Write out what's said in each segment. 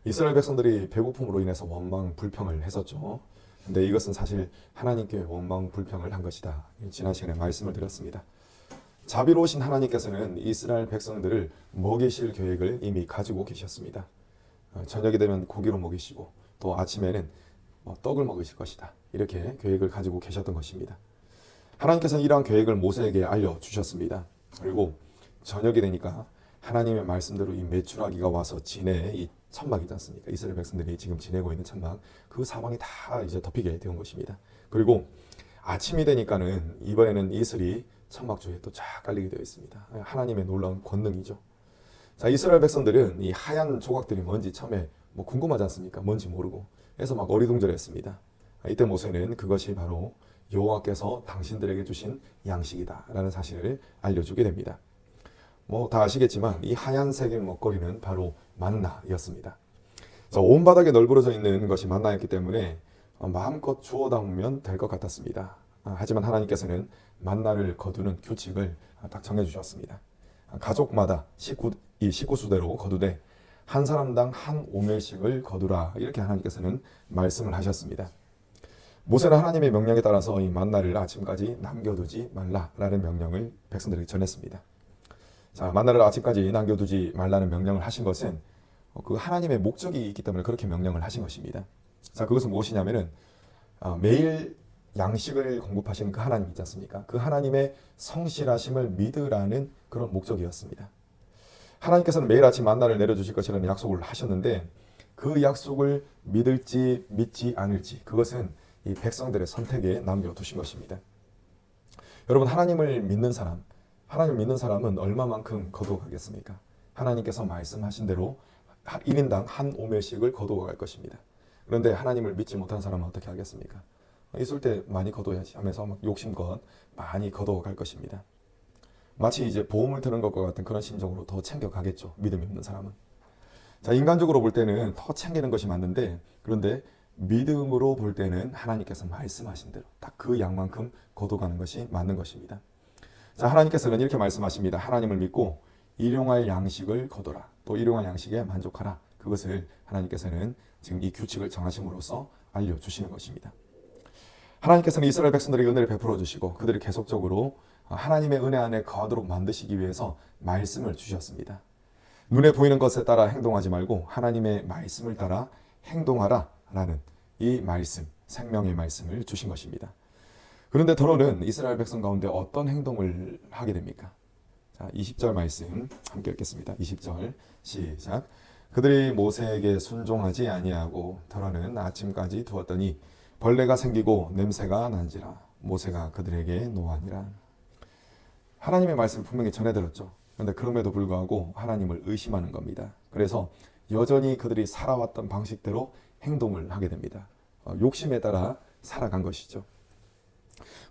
이스라엘 백성들이 배고픔으로 인해서 원망 불평을 했었죠. 근데 이것은 사실 하나님께 원망 불평을 한 것이다. 지난 시간에 말씀을 드렸습니다. 자비로우신 하나님께서는 이스라엘 백성들을 먹이실 계획을 이미 가지고 계셨습니다. 저녁이 되면 고기로 먹이시고 또 아침에는 떡을 먹이실 것이다. 이렇게 계획을 가지고 계셨던 것입니다. 하나님께서는 이러한 계획을 모세에게 알려주셨습니다. 그리고 저녁이 되니까 하나님의 말씀대로 이 메추라기가 와서 지내 이 천막이지 않습니까? 이스라엘 백성들이 지금 지내고 있는 천막, 그 사방이 다 이제 덮이게 된 것입니다. 그리고 아침이 되니까는 이번에는 이슬이 천막 주위에 또 쫙 깔리게 되어 있습니다. 하나님의 놀라운 권능이죠. 자, 이스라엘 백성들은 이 하얀 조각들이 뭔지 처음에 궁금하지 않습니까? 뭔지 모르고. 그래서 막 어리둥절했습니다. 이때 모세는 그것이 바로 여호와께서 당신들에게 주신 양식이다라는 사실을 알려주게 됩니다. 다 아시겠지만 이 하얀색의 먹거리는 바로 만나였습니다. 온 바닥에 널브러져 있는 것이 만나였기 때문에 마음껏 주워 담으면 될 것 같았습니다. 하지만 하나님께서는 만나를 거두는 규칙을 딱 정해주셨습니다. 가족마다 식구 수대로 거두되 한 사람당 한 오멜씩을 거두라, 이렇게 하나님께서는 말씀을 하셨습니다. 모세는 하나님의 명령에 따라서 이 만나를 아침까지 남겨두지 말라라는 명령을 백성들에게 전했습니다. 자, 만나를 아침까지 남겨두지 말라는 명령을 하신 것은 그 하나님의 목적이 있기 때문에 그렇게 명령을 하신 것입니다. 자, 그것은 무엇이냐면은 매일 양식을 공급하시는 그 하나님 있지 않습니까? 그 하나님의 성실하심을 믿으라는 그런 목적이었습니다. 하나님께서는 매일 아침 만나를 내려주실 것이라는 약속을 하셨는데 그 약속을 믿을지 믿지 않을지, 그것은 이 백성들의 선택에 남겨두신 것입니다. 여러분, 하나님을 믿는 사람은 얼마만큼 거두어가겠습니까? 하나님께서 말씀하신 대로 1인당 한 오멜씩을 거두어갈 것입니다. 그런데 하나님을 믿지 못한 사람은 어떻게 하겠습니까? 있을 때 많이 거둬야지 하면서 막 욕심껏 많이 거둬갈 것입니다. 마치 이제 보험을 드는 것과 같은 그런 심정으로 더 챙겨가겠죠. 믿음이 없는 사람은. 자, 인간적으로 볼 때는 더 챙기는 것이 맞는데, 그런데 믿음으로 볼 때는 하나님께서 말씀하신 대로 딱 그 양만큼 거둬가는 것이 맞는 것입니다. 자, 하나님께서는 이렇게 말씀하십니다. 하나님을 믿고 일용할 양식을 거둬라. 또 일용할 양식에 만족하라. 그것을 하나님께서는 지금 이 규칙을 정하심으로써 알려주시는 것입니다. 하나님께서는 이스라엘 백성들에게 은혜를 베풀어 주시고 그들이 계속적으로 하나님의 은혜 안에 거하도록 만드시기 위해서 말씀을 주셨습니다. 눈에 보이는 것에 따라 행동하지 말고 하나님의 말씀을 따라 행동하라 라는 이 말씀, 생명의 말씀을 주신 것입니다. 그런데 더러는 이스라엘 백성 가운데 어떤 행동을 하게 됩니까? 자, 20절 말씀 함께 읽겠습니다. 20절 시작. 그들이 모세에게 순종하지 아니하고 더러는 아침까지 두었더니 벌레가 생기고 냄새가 난지라 모세가 그들에게 노하니라. 하나님의 말씀을 분명히 전해들었죠. 그런데 그럼에도 불구하고 하나님을 의심하는 겁니다. 그래서 여전히 그들이 살아왔던 방식대로 행동을 하게 됩니다. 욕심에 따라 살아간 것이죠.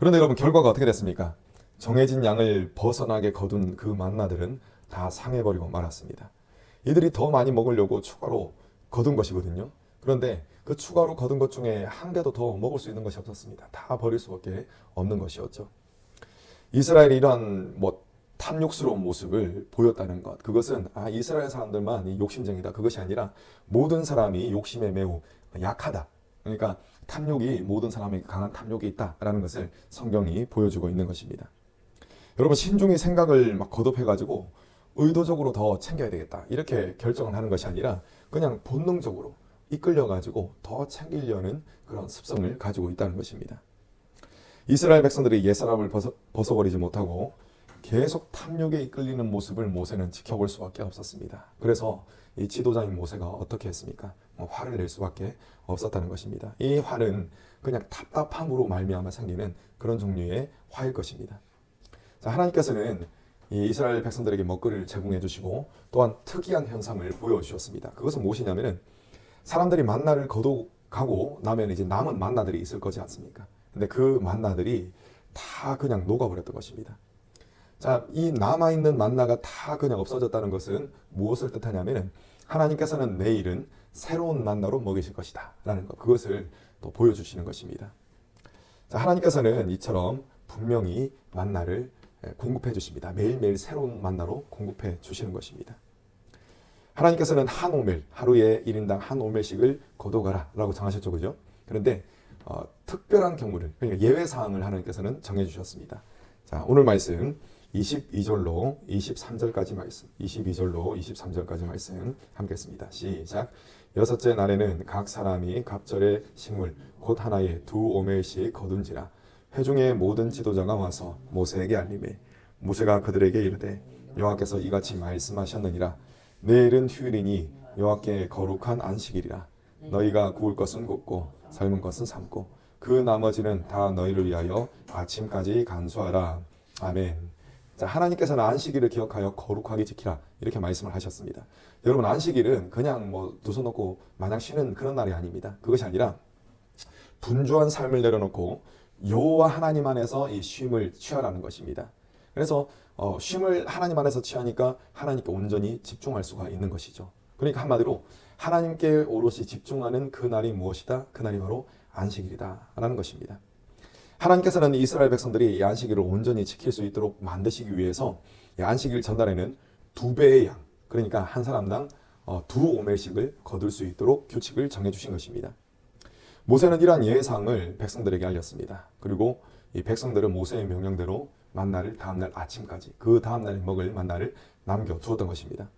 그런데 여러분, 결과가 어떻게 됐습니까? 정해진 양을 벗어나게 거둔 그 만나들은 다 상해버리고 말았습니다. 이들이 더 많이 먹으려고 추가로 거둔 것이거든요. 그런데 그 추가로 거둔 것 중에 한 개도 더 먹을 수 있는 것이 없었습니다. 다 버릴 수밖에 없는 것이었죠. 이스라엘이 이러한 탐욕스러운 모습을 보였다는 것, 그것은 이스라엘 사람들만 이 욕심쟁이다, 그것이 아니라 모든 사람이 욕심에 매우 약하다. 그러니까 탐욕이, 모든 사람에게 강한 탐욕이 있다라는 것을 성경이 보여주고 있는 것입니다. 여러분, 신중히 생각을 거듭해가지고 의도적으로 더 챙겨야 되겠다 이렇게 결정을 하는 것이 아니라 그냥 본능적으로 이끌려가지고 더 챙기려는 그런 습성을 가지고 있다는 것입니다. 이스라엘 백성들이 옛사람을 벗어버리지 못하고 계속 탐욕에 이끌리는 모습을 모세는 지켜볼 수밖에 없었습니다. 그래서 이 지도자인 모세가 어떻게 했습니까? 화를 낼 수밖에 없었다는 것입니다. 이 화는 그냥 답답함으로 말미암아 생기는 그런 종류의 화일 것입니다. 자, 하나님께서는 이 이스라엘 백성들에게 먹거리를 제공해 주시고 또한 특이한 현상을 보여주셨습니다. 그것은 무엇이냐면은 사람들이 만나를 거둬가고 나면 이제 남은 만나들이 있을 거지 않습니까? 근데 그 만나들이 다 그냥 녹아버렸던 것입니다. 자, 이 남아있는 만나가 다 그냥 없어졌다는 것은 무엇을 뜻하냐면은 하나님께서는 내일은 새로운 만나로 먹이실 것이다 라는 것, 그것을 또 보여주시는 것입니다. 자, 하나님께서는 이처럼 분명히 만나를 공급해 주십니다. 매일매일 새로운 만나로 공급해 주시는 것입니다. 하나님께서는 한 오멜, 하루에 1인당 한 오멜씩을 거둬가라 라고 정하셨죠. 그죠? 그런데 특별한 경우를, 그러니까 예외사항을 하나님께서는 정해주셨습니다. 자, 오늘 말씀 22절로 23절까지 말씀, 22절로 23절까지 말씀 함께 했습니다. 시작. 여섯째 날에는 각 사람이 갑절의 식물 곧 하나에 2오멜씩 거둔지라. 회중의 모든 지도자가 와서 모세에게 알리매 모세가 그들에게 이르되 여호와께서 이같이 말씀하셨느니라. 내일은 휴일이니 여호와께 거룩한 안식일이라. 너희가 구울 것은 굽고 삶은 것은 삶고 그 나머지는 다 너희를 위하여 아침까지 간수하라. 아멘. 자, 하나님께서는 안식일을 기억하여 거룩하게 지키라 이렇게 말씀을 하셨습니다. 여러분, 안식일은 그냥 두 손 놓고 마냥 쉬는 그런 날이 아닙니다. 그것이 아니라 분주한 삶을 내려놓고 여호와 하나님 안에서 이 쉼을 취하라는 것입니다. 그래서 쉼을 하나님 안에서 취하니까 하나님께 온전히 집중할 수가 있는 것이죠. 그러니까 한마디로 하나님께 오롯이 집중하는 그 날이 무엇이다? 그 날이 바로 안식일이다 라는 것입니다. 하나님께서는 이스라엘 백성들이 이 안식일을 온전히 지킬 수 있도록 만드시기 위해서 이 안식일 전날에는 2배의 양, 그러니까 한 사람당 2오멜씩을 거둘 수 있도록 규칙을 정해주신 것입니다. 모세는 이러한 예외사항을 백성들에게 알렸습니다. 그리고 이 백성들은 모세의 명령대로 만나를 다음날 아침까지, 그 다음날에 먹을 만나를 남겨두었던 것입니다.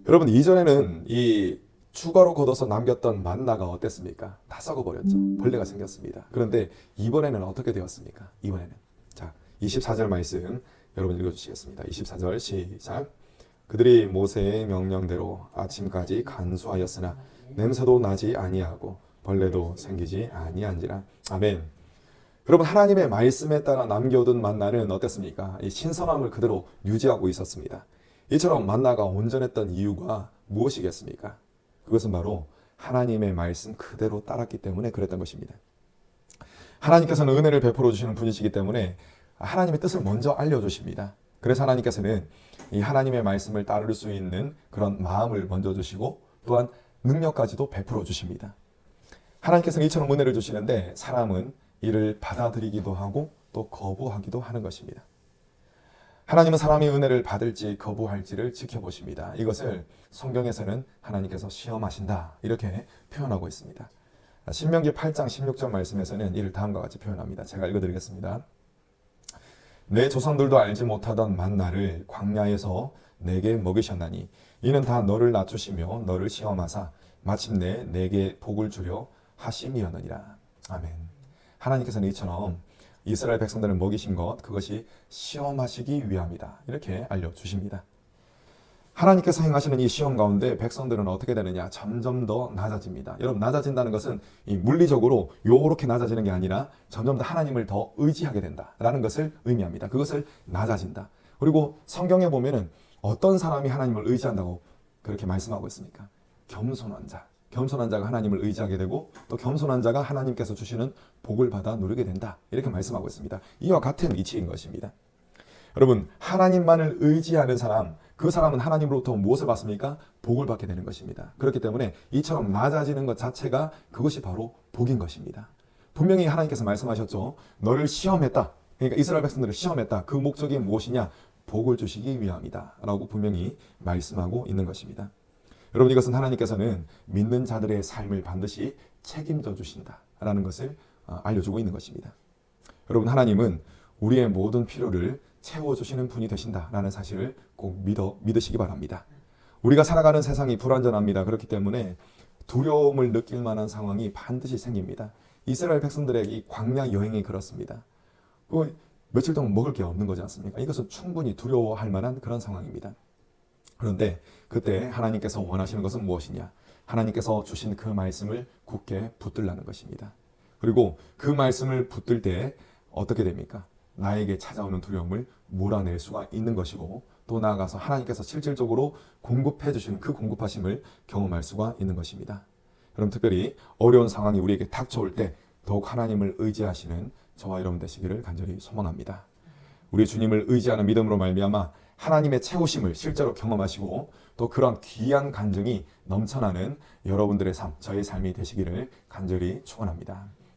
여러분, 이전에는 이 추가로 걷어서 남겼던 만나가 어땠습니까? 다 썩어버렸죠. 벌레가 생겼습니다. 그런데 이번에는 어떻게 되었습니까? 이번에는 자, 24절 말씀 여러분 읽어주시겠습니다. 24절 시작. 그들이 모세의 명령대로 아침까지 간수하였으나 냄새도 나지 아니하고 벌레도 생기지 아니한지라. 아멘. 여러분, 하나님의 말씀에 따라 남겨둔 만나는 어땠습니까? 이 신선함을 그대로 유지하고 있었습니다. 이처럼 만나가 온전했던 이유가 무엇이겠습니까? 그것은 바로 하나님의 말씀 그대로 따랐기 때문에 그랬던 것입니다. 하나님께서는 은혜를 베풀어 주시는 분이시기 때문에 하나님의 뜻을 먼저 알려주십니다. 그래서 하나님께서는 이 하나님의 말씀을 따를 수 있는 그런 마음을 먼저 주시고 또한 능력까지도 베풀어 주십니다. 하나님께서는 이처럼 은혜를 주시는데 사람은 이를 받아들이기도 하고 또 거부하기도 하는 것입니다. 하나님은 사람이 은혜를 받을지 거부할지를 지켜보십니다. 이것을 성경에서는 하나님께서 시험하신다 이렇게 표현하고 있습니다. 신명기 8장 16절 말씀에서는 이를 다음과 같이 표현합니다. 제가 읽어드리겠습니다. 내 조상들도 알지 못하던 만나를 광야에서 내게 먹이셨나니 이는 다 너를 낮추시며 너를 시험하사 마침내 내게 복을 주려 하심이었느니라. 아멘. 하나님께서는 이처럼 이스라엘 백성들을 먹이신 것, 그것이 시험하시기 위함이다 이렇게 알려주십니다. 하나님께서 행하시는 이 시험 가운데 백성들은 어떻게 되느냐? 점점 더 낮아집니다. 여러분, 낮아진다는 것은 이 물리적으로 요렇게 낮아지는 게 아니라 점점 더 하나님을 더 의지하게 된다라는 것을 의미합니다. 그것을 낮아진다. 그리고 성경에 보면은 어떤 사람이 하나님을 의지한다고 그렇게 말씀하고 있습니까? 겸손한 자. 겸손한 자가 하나님을 의지하게 되고 또 겸손한 자가 하나님께서 주시는 복을 받아 누리게 된다 이렇게 말씀하고 있습니다. 이와 같은 이치인 것입니다. 여러분, 하나님만을 의지하는 사람, 그 사람은 하나님으로부터 무엇을 받습니까? 복을 받게 되는 것입니다. 그렇기 때문에 이처럼 낮아지는 것 자체가 그것이 바로 복인 것입니다. 분명히 하나님께서 말씀하셨죠. 너를 시험했다. 그러니까 이스라엘 백성들을 시험했다. 그 목적이 무엇이냐? 복을 주시기 위함이다 라고 분명히 말씀하고 있는 것입니다. 여러분, 이것은 하나님께서는 믿는 자들의 삶을 반드시 책임져 주신다라는 것을 알려주고 있는 것입니다. 여러분, 하나님은 우리의 모든 필요를 채워주시는 분이 되신다라는 사실을 꼭 믿으시기 바랍니다. 우리가 살아가는 세상이 불안전합니다. 그렇기 때문에 두려움을 느낄 만한 상황이 반드시 생깁니다. 이스라엘 백성들의 이 광야 여행이 그렇습니다. 며칠 동안 먹을 게 없는 거지 않습니까? 이것은 충분히 두려워할 만한 그런 상황입니다. 그런데 그때 하나님께서 원하시는 것은 무엇이냐? 하나님께서 주신 그 말씀을 굳게 붙들라는 것입니다. 그리고 그 말씀을 붙들 때 어떻게 됩니까? 나에게 찾아오는 두려움을 몰아낼 수가 있는 것이고 또 나아가서 하나님께서 실질적으로 공급해 주시는 그 공급하심을 경험할 수가 있는 것입니다. 여러분, 특별히 어려운 상황이 우리에게 닥쳐올 때 더욱 하나님을 의지하시는 저와 여러분 되시기를 간절히 소망합니다. 우리 주님을 의지하는 믿음으로 말미암아 하나님의 채우심을 실제로 경험하시고 또 그런 귀한 간증이 넘쳐나는 여러분들의 삶, 저의 삶이 되시기를 간절히 축원합니다.